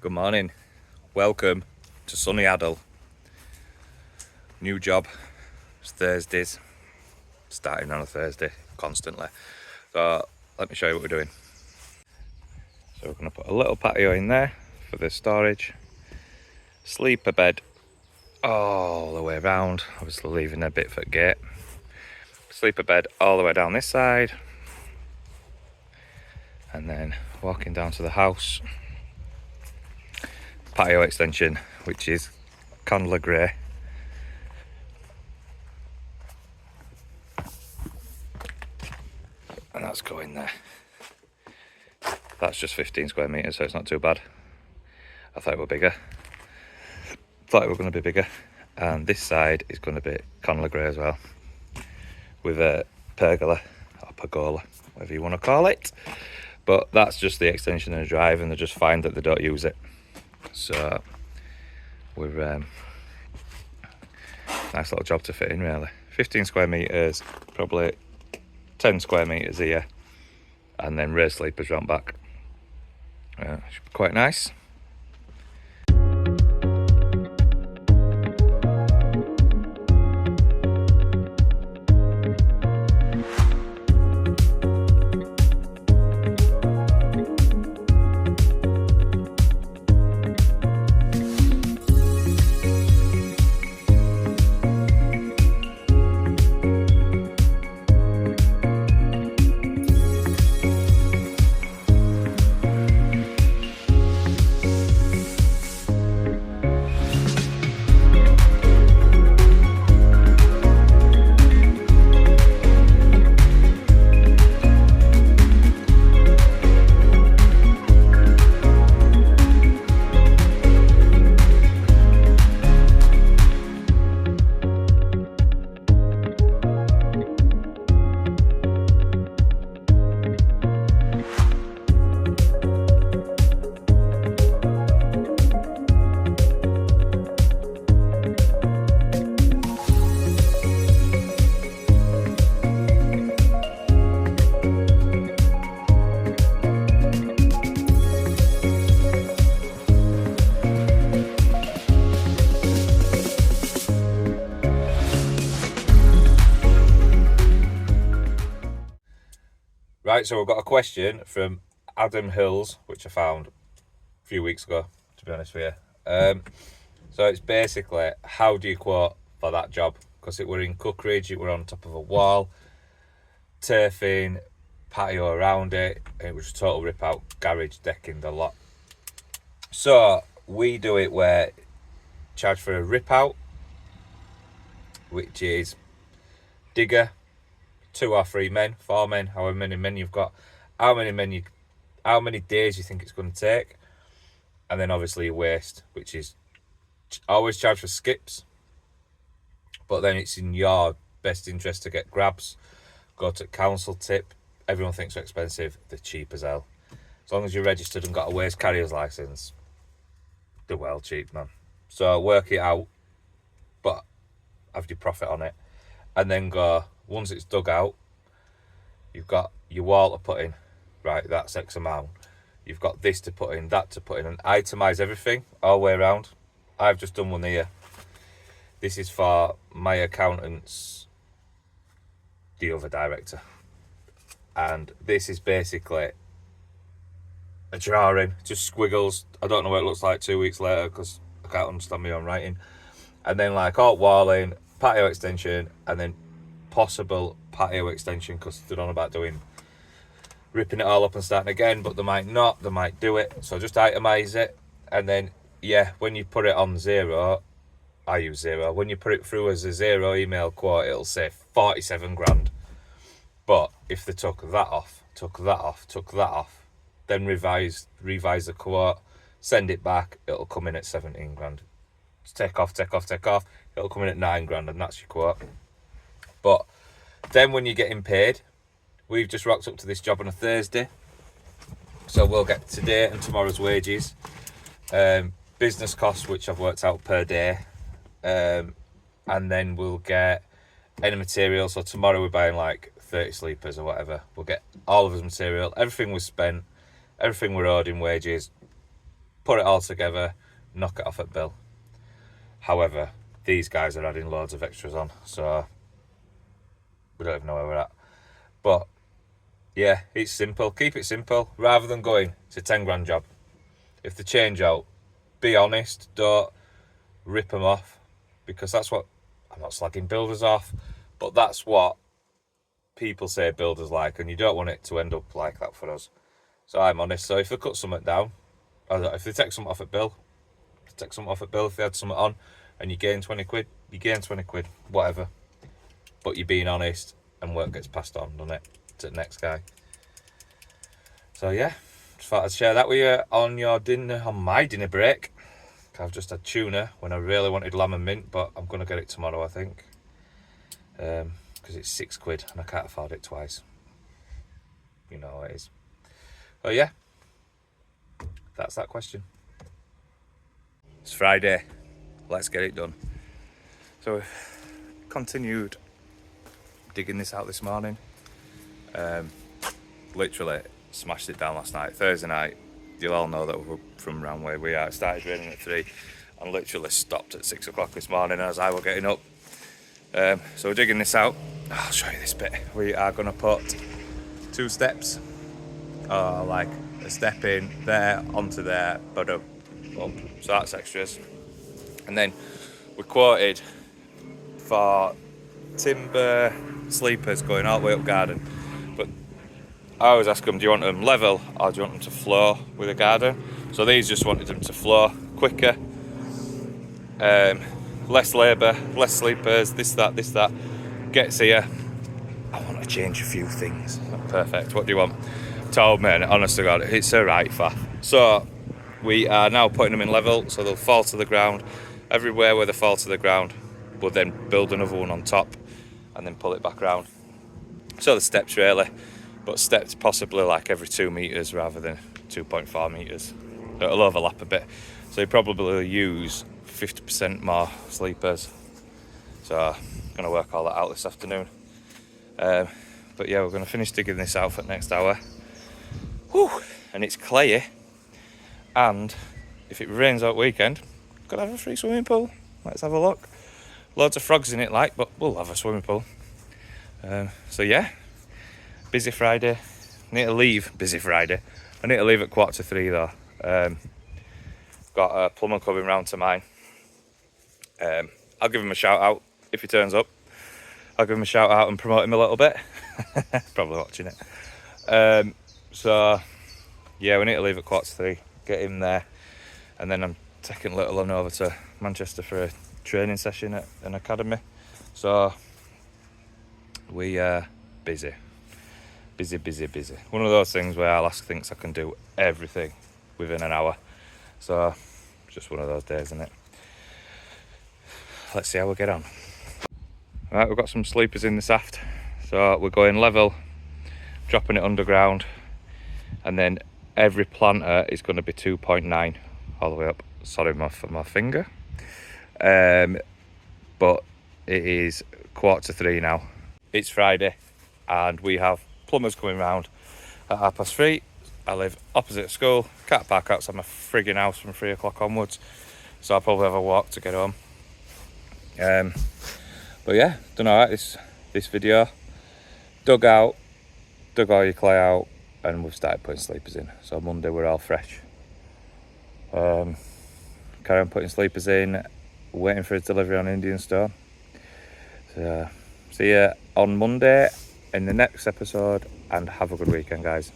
Good morning, welcome to sunny Adel. New job, it's Thursdays, starting on a Thursday constantly. So let me show you what we're doing. So we're going to put a little patio in there for the storage, sleeper bed all the way around, obviously leaving a bit for the gate. Sleeper bed all the way down this side, and then walking down to the house. Patio extension, which is Candler Grey. And that's going there. That's just 15 square metres, so it's not too bad. I thought it were bigger. Thought it were going to be bigger. And this side is going to be Candler Grey as well, with a pergola, or pergola, whatever you want to call it. But that's just the extension of the drive, and they just find that they don't use it. So we're nice little job to fit in, really. 15 square metres, probably 10 square metres here, and then raised sleepers round back. Should be quite nice. Right, so we've got a question from Adam Hills, which I found a few weeks ago, to be honest with you. So it's basically, how do you quote for that job? Because it were in Cookridge, it were on top of a wall, turfing, patio around it, and it was a total rip out, garage, decking, the lot. So we do it where charge for a rip out, which is digger, 2 or 3 men, 4 men, however many men you've got, how many days you think it's going to take, and then obviously your waste, which is always charge for skips, but then it's in your best interest to get grabs. Go to council tip. Everyone thinks they're expensive, they're cheap as hell. As long as you're registered and got a waste carrier's license, they're well cheap, man. So work it out, but have your profit on it, and then go. Once it's dug out, you've got your wall to put in, right, that's X amount. You've got this to put in, that to put in, and itemise everything all the way around. I've just done one here. This is for my accountant's, the other director. And this is basically a drawing, just squiggles. I don't know what it looks like 2 weeks later because I can't understand my own writing. And then like alt walling, patio extension, and then possible patio extension, because they're on about ripping it all up and starting again, but they might not, they might do it. So just itemise it, and then yeah, when you put it on Xero, I use Xero, when you put it through as a Xero email quote, it'll say 47 grand. But if they took that off, then revise the quote, send it back, it'll come in at 17 grand. Just take off, it'll come in at 9 grand, and that's your quote. But then when you're getting paid, we've just rocked up to this job on a Thursday, so we'll get today and tomorrow's wages, business costs, which I've worked out per day, and then we'll get any material. So tomorrow we're buying like 30 sleepers or whatever. We'll get all of his material, everything was spent, everything we're owed in wages, put it all together, knock it off at bill. However, these guys are adding loads of extras on, so we don't even know where we're at. But yeah, it's simple. Keep it simple rather than going, it's a 10 grand job. If they change out, be honest, don't rip them off, because that's what, I'm not slagging builders off, but that's what people say builders like, and you don't want it to end up like that for us. So I'm honest. So if they cut something down, or if they take something off at bill, take something off at bill. If they had something on and you gain 20 quid, you gain 20 quid, whatever. But you're being honest and work gets passed on, doesn't it, to the next guy. So yeah, just thought I'd share that with you on my dinner break. I've just had tuna when I really wanted lamb and mint, but I'm going to get it tomorrow, I think. Because it's £6 and I can't afford it twice. You know how it is. Oh yeah, that's that question. It's Friday, let's get it done. So we've continued digging this out this morning. Literally smashed it down last night. Thursday night, you'll all know that we're from around where we are. It started raining at 3 and literally stopped at 6 o'clock this morning as I was getting up. So we're digging this out. I'll show you this bit. We are going to put 2 steps, like a step in there, onto there, but up. So that's extras. And then we quoted for timber sleepers going all the way up garden. But I always ask them, do you want them level or do you want them to flow with the garden? So these just wanted them to flow quicker. Less labour, less sleepers, this, that. Gets here. I want to change a few things. Perfect. What do you want? Told me, honest to God, it's a right faff. So we are now putting them in level, so they'll fall to the ground. Everywhere where they fall to the ground, we'll then build another one on top and then pull it back around. So the steps really, but steps possibly like every 2 metres rather than 2.4 metres. It'll overlap a bit. So you probably use 50% more sleepers. So I'm going to work all that out this afternoon. But yeah, we're going to finish digging this out for the next hour. Whew, and it's clayey. And if it rains out weekend, could have a free swimming pool. Let's have a look. Loads of frogs in it, but we'll have a swimming pool. So yeah, busy Friday. Need to leave busy Friday. I need to leave at 2:45 though. Got a plumber coming round to mine. I'll give him a shout out if he turns up. I'll give him a shout out and promote him a little bit. Probably watching it. So yeah, we need to leave at 2:45. Get him there, and then I'm taking little one over to Manchester for a training session at an academy. So we are busy. One of those things where Alaska thinks I can do everything within an hour. So just one of those days, isn't it? Let's see how we get on. Right, we've got some sleepers in this aft. So we're going level, dropping it underground, and then every planter is going to be 2.9 all the way up. Sorry for my finger. But it is 2:45 now. It's Friday and we have plumbers coming round at 3:30. I live opposite school, can't park outside my frigging house from 3 o'clock onwards, so I'll probably have a walk to get home. But yeah, done alright this video. Dug all your clay out, and we've started putting sleepers in. So Monday we're all fresh. Carry on putting sleepers in, waiting for his delivery on Indian Stone. So see you on Monday in the next episode, and have a good weekend, guys.